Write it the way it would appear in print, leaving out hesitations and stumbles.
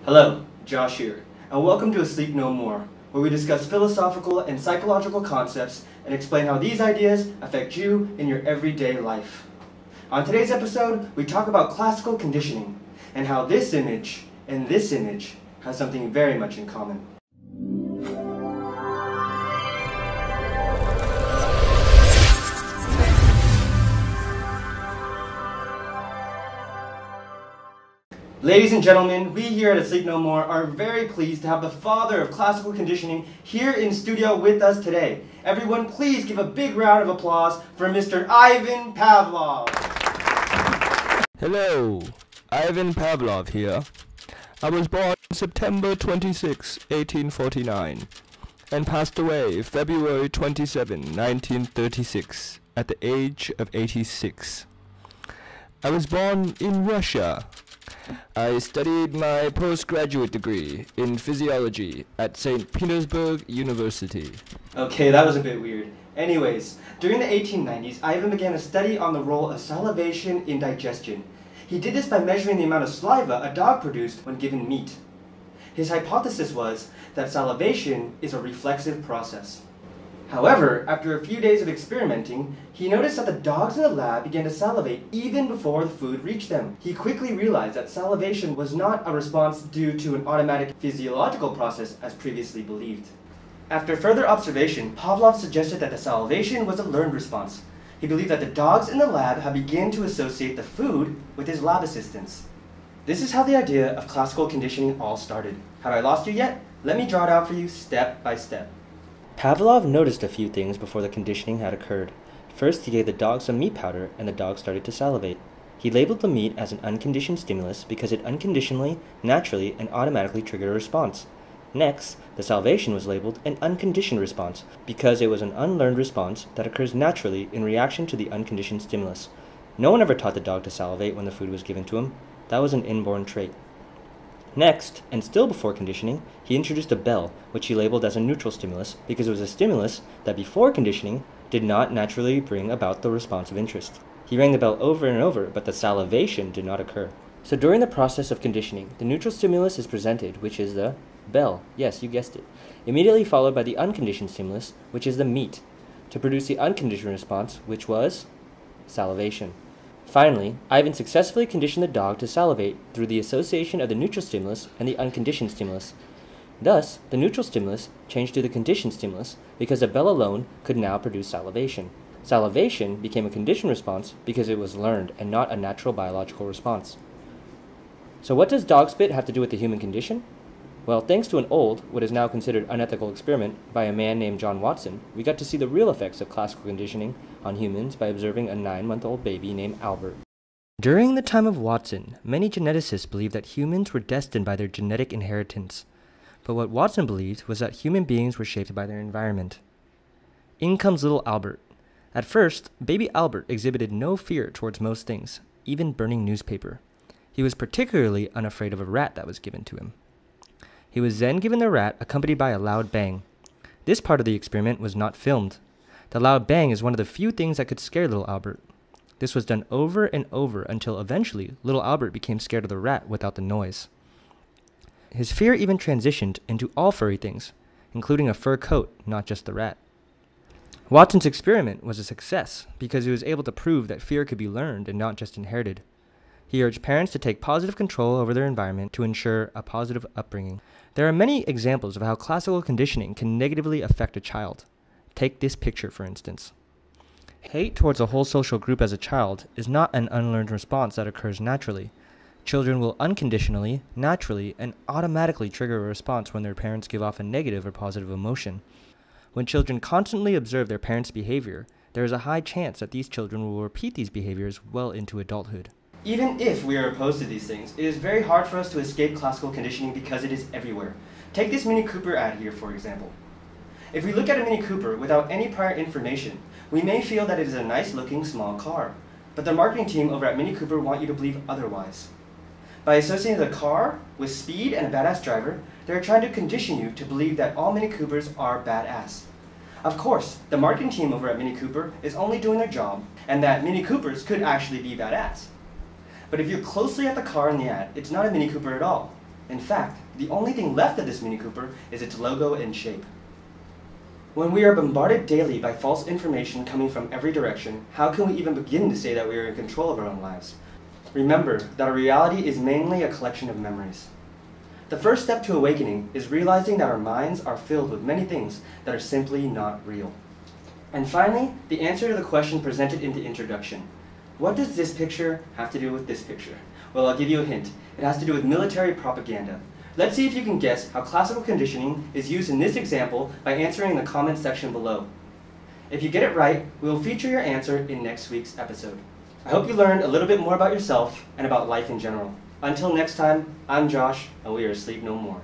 Hello, Josh here, and welcome to Asleep No More, where we discuss philosophical and psychological concepts and explain how these ideas affect you in your everyday life. On today's episode, we talk about classical conditioning, and how this image and this image has something very much in common. Ladies and gentlemen, we here at Asleep No More are very pleased to have the father of classical conditioning here in studio with us today. Everyone, please give a big round of applause for Mr. Ivan Pavlov. Hello, Ivan Pavlov here. I was born September 26, 1849, and passed away February 27, 1936, at the age of 86. I was born in Russia. I studied my postgraduate degree in physiology at St. Petersburg University. Okay, that was a bit weird. Anyways, during the 1890s, Ivan began a study on the role of salivation in digestion. He did this by measuring the amount of saliva a dog produced when given meat. His hypothesis was that salivation is a reflexive process. However, after a few days of experimenting, he noticed that the dogs in the lab began to salivate even before the food reached them. He quickly realized that salivation was not a response due to an automatic physiological process as previously believed. After further observation, Pavlov suggested that the salivation was a learned response. He believed that the dogs in the lab had begun to associate the food with his lab assistants. This is how the idea of classical conditioning all started. Have I lost you yet? Let me draw it out for you step by step. Pavlov noticed a few things before the conditioning had occurred. First, he gave the dog some meat powder, and the dog started to salivate. He labeled the meat as an unconditioned stimulus because it unconditionally, naturally, and automatically triggered a response. Next, the salivation was labeled an unconditioned response because it was an unlearned response that occurs naturally in reaction to the unconditioned stimulus. No one ever taught the dog to salivate when the food was given to him. That was an inborn trait. Next, and still before conditioning, he introduced a bell, which he labeled as a neutral stimulus because it was a stimulus that before conditioning did not naturally bring about the response of interest. He rang the bell over and over, but the salivation did not occur. So during the process of conditioning, the neutral stimulus is presented, which is the bell. Yes, you guessed it. Immediately followed by the unconditioned stimulus, which is the meat, to produce the unconditioned response, which was salivation. Finally, Ivan successfully conditioned the dog to salivate through the association of the neutral stimulus and the unconditioned stimulus. Thus, the neutral stimulus changed to the conditioned stimulus because the bell alone could now produce salivation. Salivation became a conditioned response because it was learned and not a natural biological response. So what does dog spit have to do with the human condition? Well, thanks to an old, what is now considered unethical experiment by a man named John Watson, we got to see the real effects of classical conditioning on humans by observing a 9-month-old baby named Albert. During the time of Watson, many geneticists believed that humans were destined by their genetic inheritance. But what Watson believed was that human beings were shaped by their environment. In comes little Albert. At first, baby Albert exhibited no fear towards most things, even burning newspaper. He was particularly unafraid of a rat that was given to him. He was then given the rat accompanied by a loud bang. This part of the experiment was not filmed. The loud bang is one of the few things that could scare little Albert. This was done over and over until eventually little Albert became scared of the rat without the noise. His fear even transitioned into all furry things, including a fur coat, not just the rat. Watson's experiment was a success because he was able to prove that fear could be learned and not just inherited. He urged parents to take positive control over their environment to ensure a positive upbringing. There are many examples of how classical conditioning can negatively affect a child. Take this picture, for instance. Hate towards a whole social group as a child is not an unlearned response that occurs naturally. Children will unconditionally, naturally, and automatically trigger a response when their parents give off a negative or positive emotion. When children constantly observe their parents' behavior, there is a high chance that these children will repeat these behaviors well into adulthood. Even if we are opposed to these things, it is very hard for us to escape classical conditioning because it is everywhere. Take this Mini Cooper ad here, for example. If we look at a Mini Cooper without any prior information, we may feel that it is a nice-looking small car, but the marketing team over at Mini Cooper want you to believe otherwise. By associating the car with speed and a badass driver, they are trying to condition you to believe that all Mini Coopers are badass. Of course, the marketing team over at Mini Cooper is only doing their job, and that Mini Coopers could actually be badass. But if you look closely at the car in the ad, it's not a Mini Cooper at all. In fact, the only thing left of this Mini Cooper is its logo and shape. When we are bombarded daily by false information coming from every direction, how can we even begin to say that we are in control of our own lives? Remember that our reality is mainly a collection of memories. The first step to awakening is realizing that our minds are filled with many things that are simply not real. And finally, the answer to the question presented in the introduction. What does this picture have to do with this picture? Well, I'll give you a hint. It has to do with military propaganda. Let's see if you can guess how classical conditioning is used in this example by answering in the comments section below. If you get it right, we will feature your answer in next week's episode. I hope you learned a little bit more about yourself and about life in general. Until next time, I'm Josh, and we are Sleep No More.